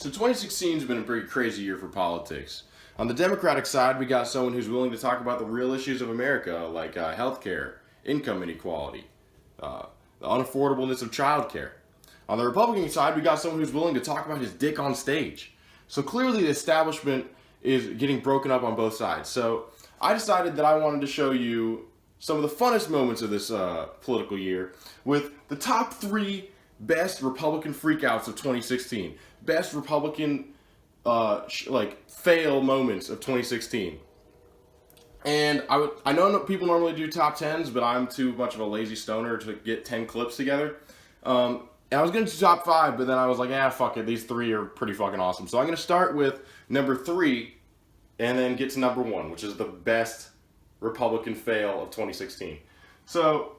So 2016 has been a pretty crazy year for politics. On the Democratic side, we got someone who's willing to talk about the real issues of America, like healthcare, income inequality, the unaffordableness of childcare. On the Republican side, we got someone who's willing to talk about his dick on stage. So clearly the establishment is getting broken up on both sides. So I decided that I wanted to show you some of the funnest moments of this political year with the top 3 best Republican freakouts of 2016. Best Republican fail moments of 2016. And I know people normally do top 10s, but I'm too much of a lazy stoner to get 10 clips together. And I was going to do top 5, but then I was like, fuck it. These 3 are pretty fucking awesome. So I'm going to start with number 3 and then get to number 1, which is the best Republican fail of 2016. So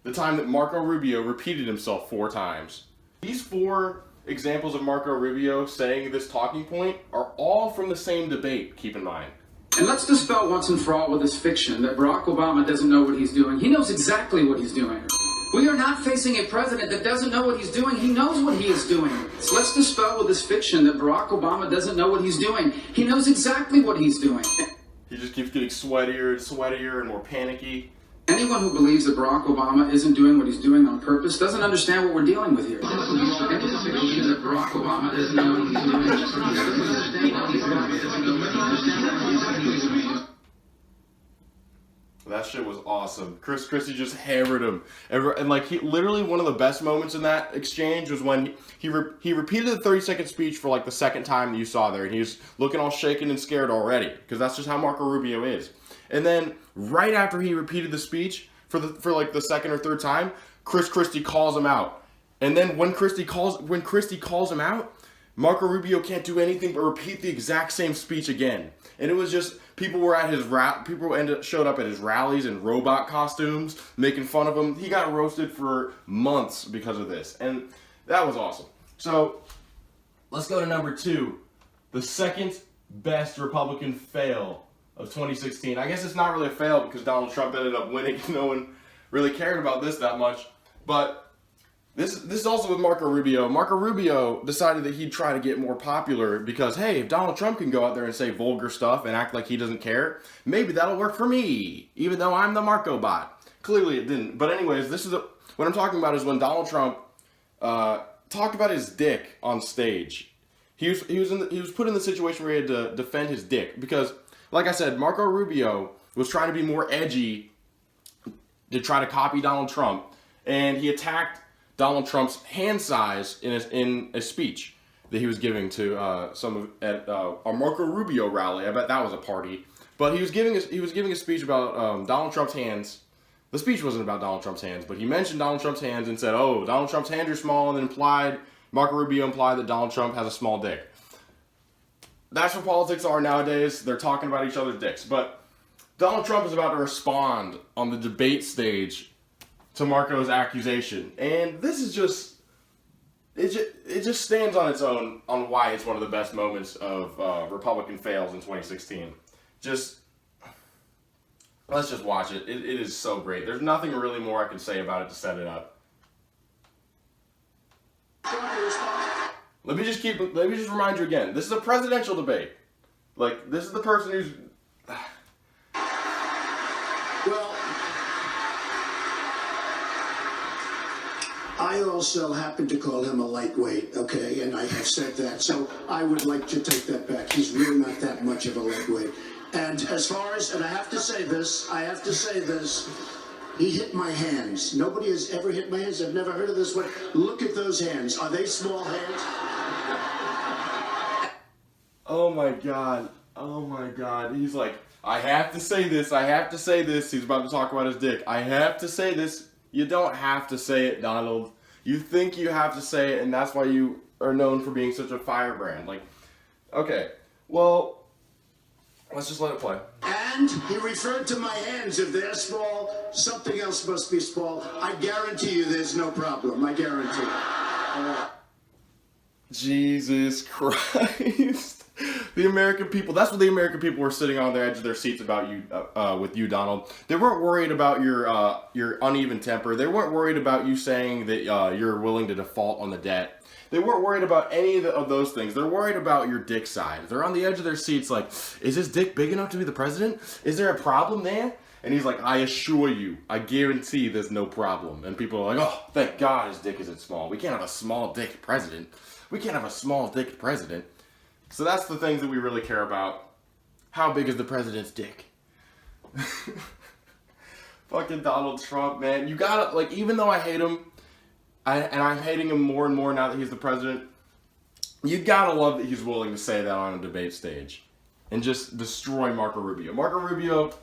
the time that Marco Rubio repeated himself 4 times. These 4 examples of Marco Rubio saying this talking point are all from the same debate, keep in mind. And let's dispel once and for all with this fiction that Barack Obama doesn't know what he's doing. He knows exactly what he's doing. We are not facing a president that doesn't know what he's doing. He knows what he is doing. So let's dispel with this fiction that Barack Obama doesn't know what he's doing. He knows exactly what he's doing. He just keeps getting sweatier and sweatier and more panicky. Anyone who believes that Barack Obama isn't doing what he's doing on purpose doesn't understand what we're dealing with here. Anyone who believes that Barack Obama isn't doing what he's doing doesn't understand what he's doing. That shit was awesome. Chris Christie just hammered him. And he literally, one of the best moments in that exchange was when he repeated the 30-second speech for the second time that you saw there. And he was looking all shaken and scared already. Because that's just how Marco Rubio is. And then right after he repeated the speech for the second or third time, Chris Christie calls him out. And then when Christie calls him out, Marco Rubio can't do anything but repeat the exact same speech again. And it was just people showed up at his rallies in robot costumes, making fun of him. He got roasted for months because of this, and that was awesome. So let's go to number 2, the second best Republican fail of 2016. I guess it's not really a fail because Donald Trump ended up winning. No one really cared about this that much, but this is also with Marco Rubio. Marco Rubio decided that he'd try to get more popular because, hey, if Donald Trump can go out there and say vulgar stuff and act like he doesn't care, maybe that'll work for me, even though I'm the Marco bot. Clearly it didn't. But anyways, what I'm talking about is when Donald Trump talked about his dick on stage. He was put in the situation where he had to defend his dick because, like I said, Marco Rubio was trying to be more edgy to try to copy Donald Trump, and he attacked Donald Trump's hand size in a speech that he was giving to at a Marco Rubio rally. I bet that was a party. But he was giving a speech about Donald Trump's hands. The speech wasn't about Donald Trump's hands, but he mentioned Donald Trump's hands and said, "Oh, Donald Trump's hands are small," and then Marco Rubio implied that Donald Trump has a small dick. That's what politics are nowadays. They're talking about each other's dicks. But Donald Trump is about to respond on the debate stage to Marco's accusation, and this is it just stands on its own on why it's one of the best moments of Republican fails in 2016. Let's just watch it. It is so great. There's nothing really more I can say about it to set it up. Let me just remind you again. This is a presidential debate. This is the person who's I also happen to call him a lightweight, okay, and I have said that, so I would like to take that back. He's really not that much of a lightweight. And as far as, and I have to say this, he hit my hands. Nobody has ever hit my hands. I've never heard of this one. Look at those hands. Are they small hands? Oh my God. He's like, I have to say this. He's about to talk about his dick. I have to say this. You don't have to say it, Donald. You think you have to say it, and that's why you are known for being such a firebrand. Okay, well, let's just let it play. And he referred to my hands. If they're small, something else must be small. I guarantee you there's no problem. I guarantee. Jesus Christ. The American people, that's what the American people were sitting on the edge of their seats about you, with you, Donald. They weren't worried about your uneven temper. They weren't worried about you saying that you're willing to default on the debt. They weren't worried about any of those things. They're worried about your dick size. They're on the edge of their seats like, is his dick big enough to be the president? Is there a problem there? And he's like, I assure you, I guarantee there's no problem. And people are like, oh, thank God his dick isn't small. We can't have a small dick president. We can't have a small dick president. So that's the things that we really care about. How big is the president's dick? Fucking Donald Trump, man. You gotta, like, even though I hate him, and I'm hating him more and more now that he's the president, you gotta love that he's willing to say that on a debate stage and just destroy Marco Rubio. Marco Rubio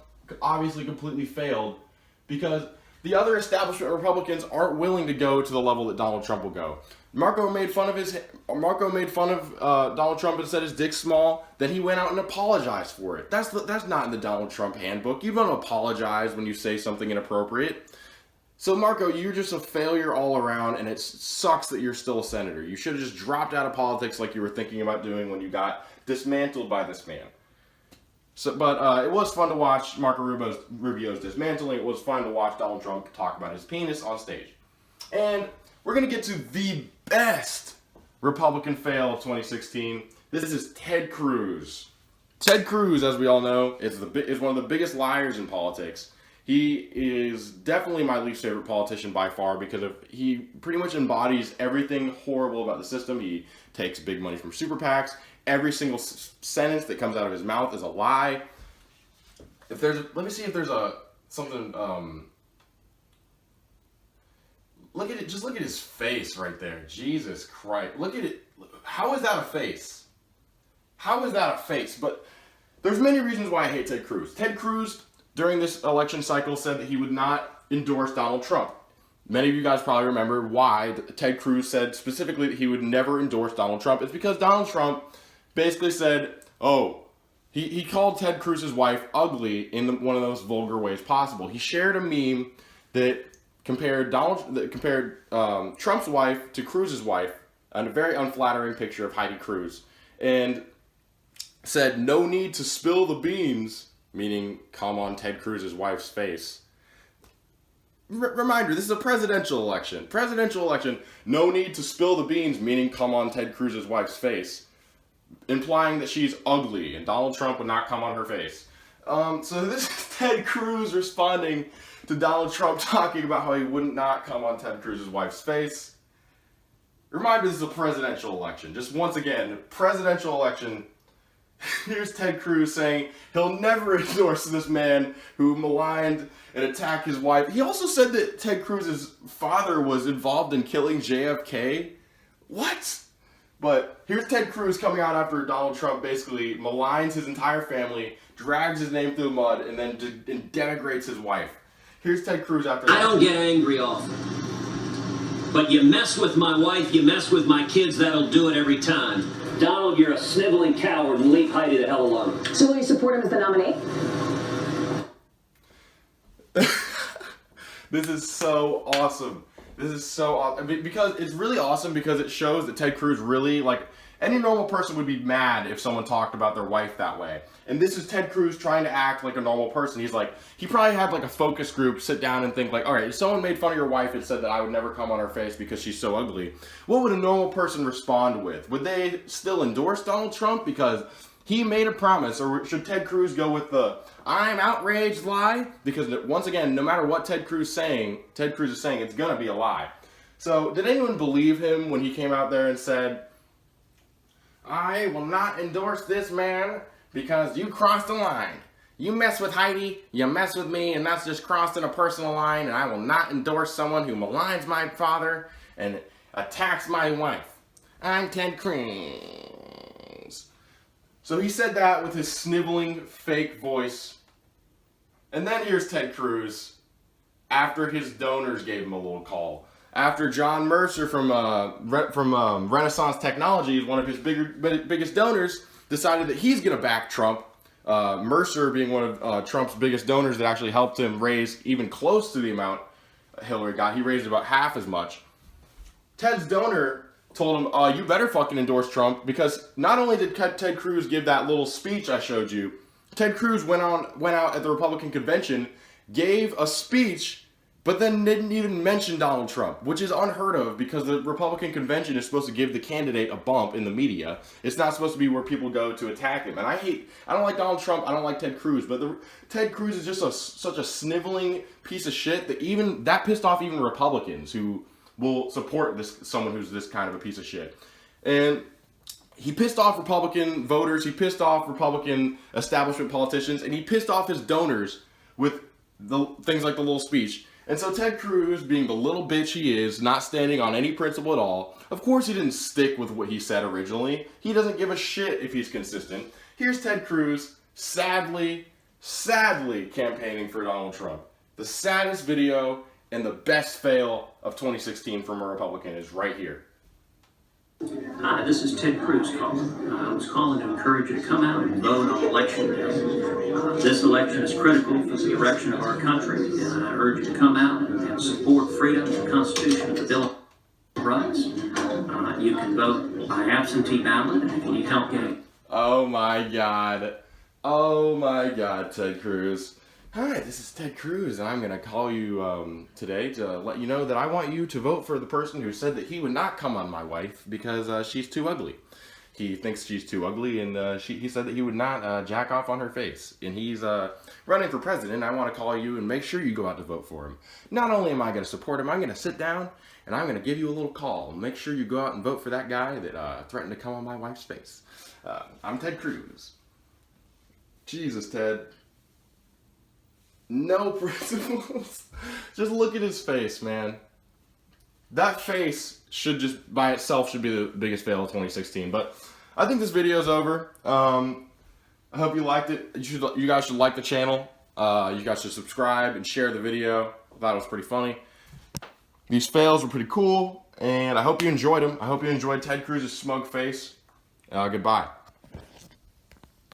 obviously completely failed because the other establishment Republicans aren't willing to go to the level that Donald Trump will go. Marco made fun of Donald Trump and said his dick's small. Then he went out and apologized for it. That's not in the Donald Trump handbook. You don't apologize when you say something inappropriate. So, Marco, you're just a failure all around, and it sucks that you're still a senator. You should have just dropped out of politics like you were thinking about doing when you got dismantled by this man. So, but it was fun to watch Marco Rubio's dismantling. It was fun to watch Donald Trump talk about his penis on stage. And we're going to get to the best Republican fail of 2016. This is Ted Cruz. Ted Cruz, as we all know, is one of the biggest liars in politics. He is definitely my least favorite politician by far because he pretty much embodies everything horrible about the system. He takes big money from super PACs. Every single sentence that comes out of his mouth is a lie. Let me see if there's something. Look at it. Just look at his face right there. Jesus Christ. Look at it. How is that a face? How is that a face? But there's many reasons why I hate Ted Cruz. Ted Cruz, during this election cycle, said that he would not endorse Donald Trump. Many of you guys probably remember why Ted Cruz said specifically that he would never endorse Donald Trump. It's because Donald Trump basically said, he called Ted Cruz's wife ugly in one of the most vulgar ways possible. He shared a meme that compared Trump's wife to Cruz's wife, and a very unflattering picture of Heidi Cruz, and said, no need to spill the beans, meaning come on Ted Cruz's wife's face. Reminder, this is a presidential election. Presidential election, no need to spill the beans, meaning come on Ted Cruz's wife's face. Implying that she's ugly and Donald Trump would not come on her face. So this is Ted Cruz responding to Donald Trump talking about how he would not come on Ted Cruz's wife's face. Reminder, this is a presidential election. Just once again, presidential election. Here's Ted Cruz saying he'll never endorse this man who maligned and attacked his wife. He also said that Ted Cruz's father was involved in killing JFK. What? But here's Ted Cruz coming out after Donald Trump basically maligns his entire family, drags his name through the mud, and then denigrates his wife. Here's Ted Cruz after that. I don't get angry often. But you mess with my wife, you mess with my kids, that'll do it every time. Donald, you're a sniveling coward, and leave Heidi the hell alone. So will you support him as the nominee? This is so awesome. This is so awesome. Because it's really awesome because it shows that Ted Cruz really, like, any normal person would be mad if someone talked about their wife that way. And this is Ted Cruz trying to act like a normal person. He's like, he probably had like a focus group sit down and think like, all right, if someone made fun of your wife and said that I would never come on her face because she's so ugly, what would a normal person respond with? Would they still endorse Donald Trump because he made a promise? Or should Ted Cruz go with the I'm outraged lie? Because once again, no matter what Ted Cruz is saying, it's gonna be a lie. So did anyone believe him when he came out there and said, I will not endorse this man because you crossed a line. You mess with Heidi, you mess with me, and that's just crossing a personal line, and I will not endorse someone who maligns my father and attacks my wife. I'm Ted Cruz. So he said that with his sniveling, fake voice. And then here's Ted Cruz after his donors gave him a little call. After John Mercer from Renaissance Technologies, one of his biggest donors, decided that he's going to back Trump. Mercer being one of Trump's biggest donors that actually helped him raise even close to the amount Hillary got. He raised about half as much. Ted's donor told him, you better fucking endorse Trump, because not only did Ted Cruz give that little speech I showed you, Ted Cruz went out at the Republican convention, gave a speech, but then didn't even mention Donald Trump, which is unheard of, because the Republican convention is supposed to give the candidate a bump in the media. It's not supposed to be where people go to attack him. And I don't like Donald Trump, I don't like Ted Cruz, but Ted Cruz is just such a sniveling piece of shit that pissed off even Republicans who will support someone who's this kind of a piece of shit. And he pissed off Republican voters, he pissed off Republican establishment politicians, and he pissed off his donors with the things like the little speech. And so Ted Cruz, being the little bitch he is, not standing on any principle at all, of course he didn't stick with what he said originally. He doesn't give a shit if he's consistent. Here's Ted Cruz, sadly campaigning for Donald Trump. The saddest video and the best fail of 2016 from a Republican is right here. Hi, this is Ted Cruz calling. I was calling to encourage you to come out and vote on election day. This election is critical for the direction of our country, and I urge you to come out and support freedom, the Constitution, and the Bill of Rights. You can vote by absentee ballot, and if you need help getting... Oh my God, Ted Cruz. Hi, this is Ted Cruz, and I'm going to call you today to let you know that I want you to vote for the person who said that he would not come on my wife because she's too ugly. He thinks she's too ugly, and he said that he would not jack off on her face. And he's running for president. I want to call you and make sure you go out to vote for him. Not only am I going to support him, I'm going to sit down and I'm going to give you a little call. Make sure you go out and vote for that guy that threatened to come on my wife's face. I'm Ted Cruz. Jesus, Ted. No principles. Just look at his face, man. That face should just, by itself, should be the biggest fail of 2016. But I think this video is over. I hope you liked it. You guys should like the channel. You guys should subscribe and share the video. I thought it was pretty funny. These fails were pretty cool, and I hope you enjoyed them. I hope you enjoyed Ted Cruz's smug face. Goodbye.